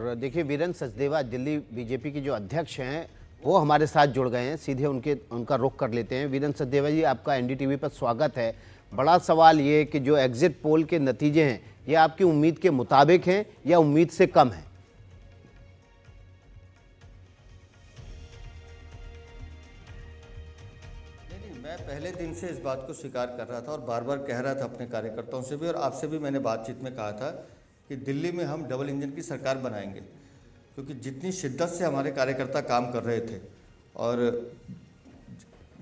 और देखिए, वीरेंद्र सचदेवा दिल्ली बीजेपी के जो अध्यक्ष हैं वो हमारे साथ जुड़ गए हैं। सीधे उनका रुख कर लेते हैं। वीरेंद्र सचदेवा जी, आपका एनडीटीवी पर स्वागत है। बड़ा सवाल ये कि जो एग्जिट पोल के नतीजे हैं ये आपकी उम्मीद के मुताबिक हैं या उम्मीद से कम हैं? नहीं, मैं पहले दिन से इस बात को स्वीकार कर रहा था और बार बार कह रहा था अपने कार्यकर्ताओं से भी और आपसे भी मैंने बातचीत में कहा था कि दिल्ली में हम डबल इंजन की सरकार बनाएंगे, क्योंकि जितनी शिद्दत से हमारे कार्यकर्ता काम कर रहे थे और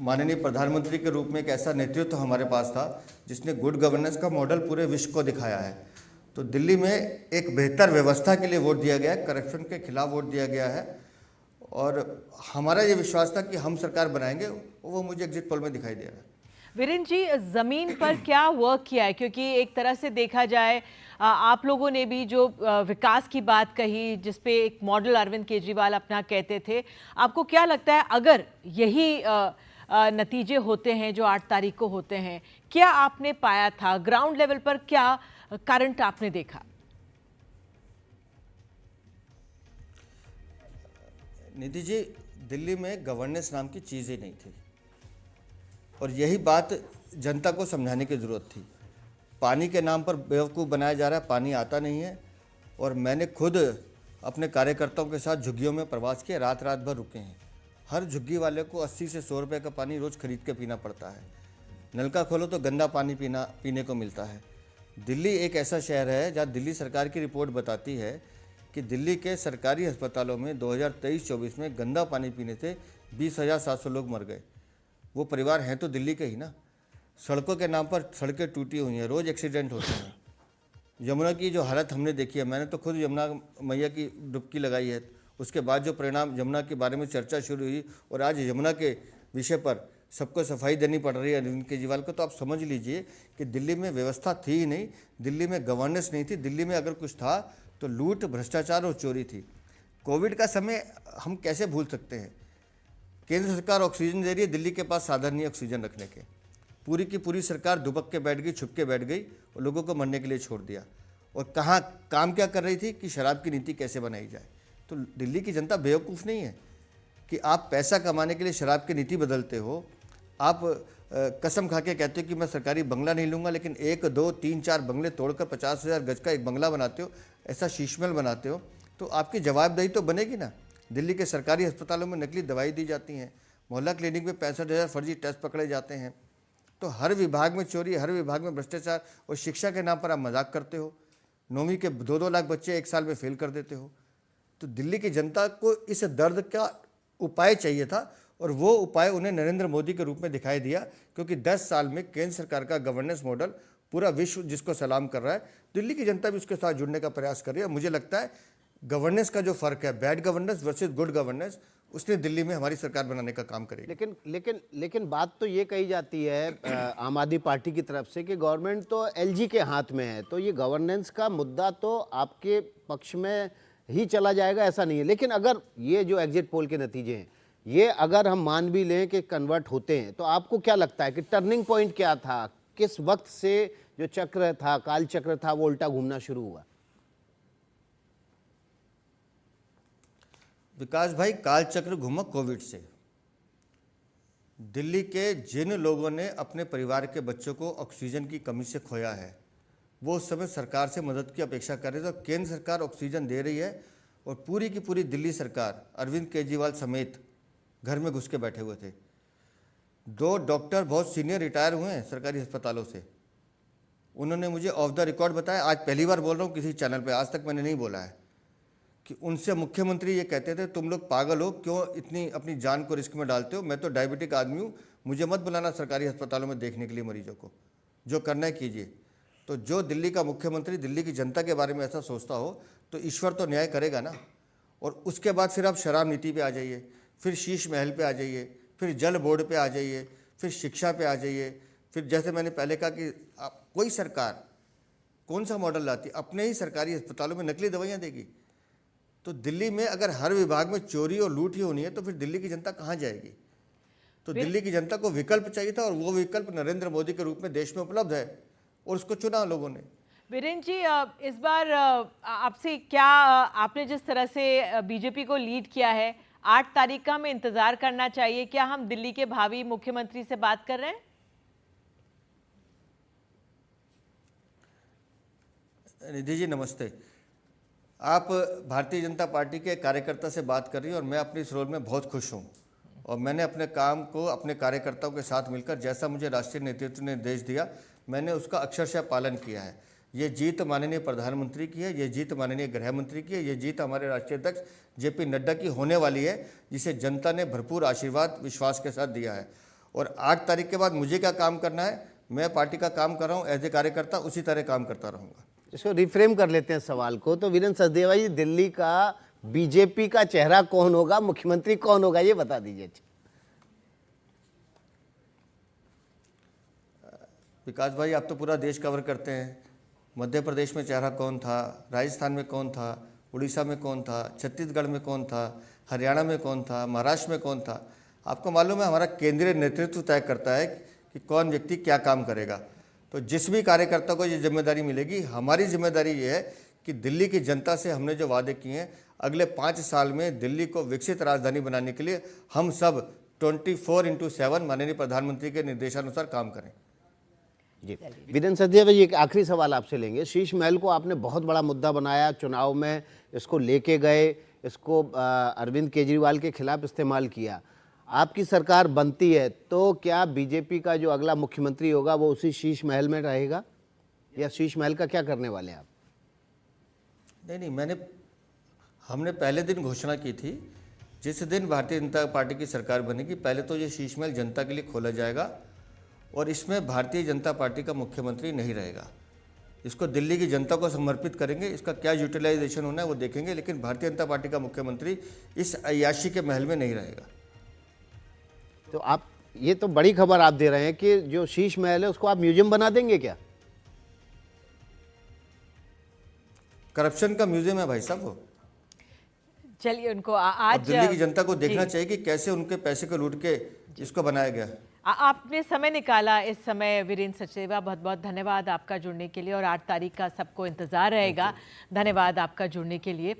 माननीय प्रधानमंत्री के रूप में एक ऐसा नेतृत्व हमारे पास था जिसने गुड गवर्नेंस का मॉडल पूरे विश्व को दिखाया है। तो दिल्ली में एक बेहतर व्यवस्था के लिए वोट दिया गया है, करप्शन के खिलाफ वोट दिया गया है और हमारा ये विश्वास था कि हम सरकार बनाएंगे, वो मुझे एग्जिट पोल में दिखाई दे रहा है। वीरेंद्र जी, ज़मीन पर क्या वर्क किया है? क्योंकि एक तरह से देखा जाए आप लोगों ने भी जो विकास की बात कही, जिसपे एक मॉडल अरविंद केजरीवाल अपना कहते थे, आपको क्या लगता है अगर यही नतीजे होते हैं जो 8 तारीख को होते हैं, क्या आपने पाया था ग्राउंड लेवल पर, क्या करंट आपने देखा? निधि जी, दिल्ली में गवर्नेंस नाम की चीज़ ही नहीं थी और यही बात जनता को समझाने की ज़रूरत थी। पानी के नाम पर बेवकूफ़ बनाया जा रहा है, पानी आता नहीं है और मैंने खुद अपने कार्यकर्ताओं के साथ झुग्गियों में प्रवास किया, रात रात भर रुके हैं। हर झुग्गी वाले को 80 से 100 रुपये का पानी रोज़ खरीद के पीना पड़ता है। नलका खोलो तो गंदा पानी पीने को मिलता है। दिल्ली एक ऐसा शहर है जहाँ दिल्ली सरकार की रिपोर्ट बताती है कि दिल्ली के सरकारी अस्पतालों में 2023-24 में गंदा पानी पीने से 20,700 लोग मर गए। वो परिवार हैं तो दिल्ली के ही ना। सड़कों के नाम पर सड़कें टूटी हुई हैं, रोज़ एक्सीडेंट होते हैं। यमुना की जो हालत हमने देखी है, मैंने तो खुद यमुना मैया की डुबकी लगाई है, उसके बाद जो परिणाम यमुना के बारे में चर्चा शुरू हुई और आज यमुना के विषय पर सबको सफाई देनी पड़ रही है अरविंद केजरीवाल को, तो आप समझ लीजिए कि दिल्ली में व्यवस्था थी ही नहीं, दिल्ली में गवर्नेंस नहीं थी। दिल्ली में अगर कुछ था तो लूट, भ्रष्टाचार और चोरी थी। कोविड का समय हम कैसे भूल सकते हैं? केंद्र सरकार ऑक्सीजन दे रही है, दिल्ली के पास साधन नहीं ऑक्सीजन रखने के। पूरी की पूरी सरकार दुबक के बैठ गई, छुप के बैठ गई और लोगों को मरने के लिए छोड़ दिया। और कहाँ काम क्या कर रही थी कि शराब की नीति कैसे बनाई जाए। तो दिल्ली की जनता बेवकूफ़ नहीं है कि आप पैसा कमाने के लिए शराब की नीति बदलते हो। आप कसम खा के कहते हो कि मैं सरकारी बंगला नहीं लूँगा, लेकिन 1, 2, 3, 4 बंगले तोड़कर 50,000 गज का एक बंगला बनाते हो, ऐसा शीशमहल बनाते हो, तो आपकी जवाबदेही तो बनेगी ना। दिल्ली के सरकारी अस्पतालों में नकली दवाई दी जाती हैं, मोहल्ला क्लिनिक में 65,000 फर्जी टेस्ट पकड़े जाते हैं। तो हर विभाग में चोरी, हर विभाग में भ्रष्टाचार और शिक्षा के नाम पर आप मजाक करते हो। 9वीं के 2-2 लाख बच्चे एक साल में फेल कर देते हो। तो दिल्ली की जनता को इस दर्द का उपाय चाहिए था और वो उपाय उन्हें नरेंद्र मोदी के रूप में दिखाई दिया, क्योंकि 10 साल में केंद्र सरकार का गवर्नेंस मॉडल पूरा विश्व जिसको सलाम कर रहा है, दिल्ली की जनता भी उसके साथ जुड़ने का प्रयास कर रही है। मुझे लगता है गवर्नेंस का जो फ़र्क है, bad governance versus good governance, उसने दिल्ली में हमारी सरकार बनाने का काम करेगी। लेकिन बात तो ये कही जाती है आम आदमी पार्टी की तरफ से कि गवर्नमेंट तो एलजी के हाथ में है, तो ये गवर्नेंस का मुद्दा तो आपके पक्ष में ही चला जाएगा, ऐसा नहीं है। लेकिन अगर ये जो एग्जिट पोल के नतीजे हैं ये अगर हम मान भी लें कि कन्वर्ट होते हैं, तो आपको क्या लगता है कि टर्निंग पॉइंट क्या था? किस वक्त से जो चक्र था, काल चक्र था, वो उल्टा घूमना शुरू हुआ? विकास भाई, काल चक्र घूमा कोविड से। दिल्ली के जिन लोगों ने अपने परिवार के बच्चों को ऑक्सीजन की कमी से खोया है, वो उस समय सरकार से मदद की अपेक्षा कर रहे थे। तो केंद्र सरकार ऑक्सीजन दे रही है और पूरी की पूरी दिल्ली सरकार अरविंद केजरीवाल समेत घर में घुस के बैठे हुए थे। 2 डॉक्टर बहुत सीनियर रिटायर हुए हैं सरकारी अस्पतालों से। उन्होंने मुझे ऑफ द रिकॉर्ड बताया, आज पहली बार बोल रहा हूँ किसी चैनल पे, आज तक मैंने नहीं बोला है, कि उनसे मुख्यमंत्री ये कहते थे तुम लोग पागल हो, क्यों इतनी अपनी जान को रिस्क में डालते हो? मैं तो डायबिटिक आदमी हूँ, मुझे मत बुलाना सरकारी अस्पतालों में देखने के लिए मरीजों को, जो करना है कीजिए। तो जो दिल्ली का मुख्यमंत्री दिल्ली की जनता के बारे में ऐसा सोचता हो तो ईश्वर तो न्याय करेगा ना। और उसके बाद फिर आप शराब नीति पे आ जाइए, फिर शीश महल पे आ जाइए, फिर जल बोर्ड पे आ जाइए, फिर शिक्षा पे आ जाइए, फिर जैसे मैंने पहले कहा कि कोई सरकार कौन सा मॉडल लाती, अपने ही सरकारी अस्पतालों में नकली दवाइयाँ देगी। तो दिल्ली में अगर हर विभाग में चोरी और लूट ही होनी है तो फिर दिल्ली की जनता कहाँ जाएगी? तो दिल्ली की जनता को विकल्प चाहिए था और वो विकल्प नरेंद्र मोदी के रूप में देश में उपलब्ध है और उसको चुना लोगों ने। वीरेंद्र जी, इस बार आपसे क्या आपने जिस तरह से बीजेपी को लीड किया है, 8 तारीख का हमें इंतजार करना चाहिए? क्या हम दिल्ली के भावी मुख्यमंत्री से बात कर रहे हैं? निधि जी नमस्ते। आप भारतीय जनता पार्टी के कार्यकर्ता से बात कर रही हैं और मैं अपने इस रोल में बहुत खुश हूं। और मैंने अपने काम को अपने कार्यकर्ताओं के साथ मिलकर जैसा मुझे राष्ट्रीय नेतृत्व ने निर्देश दिया, मैंने उसका अक्षरशः पालन किया है। ये जीत माननीय प्रधानमंत्री की है, ये जीत माननीय गृह मंत्री की है, ये जीत हमारे राष्ट्रीय अध्यक्ष जेपी नड्डा की होने वाली है, जिसे जनता ने भरपूर आशीर्वाद विश्वास के साथ दिया है। और 8 तारीख के बाद मुझे क्या काम करना है, मैं पार्टी का काम कर रहा हूँ एज ए कार्यकर्ता, उसी तरह काम करता रहूँगा। इसको रिफ्रेम कर लेते हैं सवाल को। तो वीरेंद्र सचदेवा जी, दिल्ली का बीजेपी का चेहरा कौन होगा, मुख्यमंत्री कौन होगा, ये बता दीजिए। विकास भाई, आप तो पूरा देश कवर करते हैं। मध्य प्रदेश में चेहरा कौन था, राजस्थान में कौन था, उड़ीसा में कौन था, छत्तीसगढ़ में कौन था, हरियाणा में कौन था, महाराष्ट्र में कौन था। आपको मालूम है हमारा केंद्रीय नेतृत्व तय करता है कि कौन व्यक्ति क्या काम करेगा। तो जिस भी कार्यकर्ता को ये जिम्मेदारी मिलेगी, हमारी जिम्मेदारी ये है कि दिल्ली की जनता से हमने जो वादे किए हैं, अगले 5 साल में दिल्ली को विकसित राजधानी बनाने के लिए हम सब 24/7 माननीय प्रधानमंत्री के निर्देशानुसार काम करें। जी वीरेंद्र सचदेवा जी, एक आखिरी सवाल आपसे लेंगे। शीश महल को आपने बहुत बड़ा मुद्दा बनाया, चुनाव में इसको लेके गए, इसको अरविंद केजरीवाल के खिलाफ इस्तेमाल किया। आपकी सरकार बनती है तो क्या बीजेपी का जो अगला मुख्यमंत्री होगा वो उसी शीश महल में रहेगा, या शीश महल का क्या करने वाले हैं आप? नहीं, हमने पहले दिन घोषणा की थी, जिस दिन भारतीय जनता पार्टी की सरकार बनेगी, पहले तो ये शीश महल जनता के लिए खोला जाएगा और इसमें भारतीय जनता पार्टी का मुख्यमंत्री नहीं रहेगा। इसको दिल्ली की जनता को समर्पित करेंगे, इसका क्या यूटिलाइजेशन होना है वो देखेंगे, लेकिन भारतीय जनता पार्टी का मुख्यमंत्री इस अय्याशी के महल में नहीं रहेगा। तो आप, ये तो बड़ी खबर आप दे रहे हैं कि जो शीश महल है उसको आप म्यूजियम बना देंगे क्या? करप्शन का म्यूजियम है भाई साहब वो। चलिए, उनको अब आज दिल्ली की जनता को देखना चाहिए कि कैसे उनके पैसे को लूट के इसको बनाया गया। आपने समय निकाला इस समय। वीरेंद्र सचदेवा, बहुत बहुत धन्यवाद आपका जुड़ने के लिए, और 8 तारीख का सबको इंतजार रहेगा। धन्यवाद आपका जुड़ने के लिए।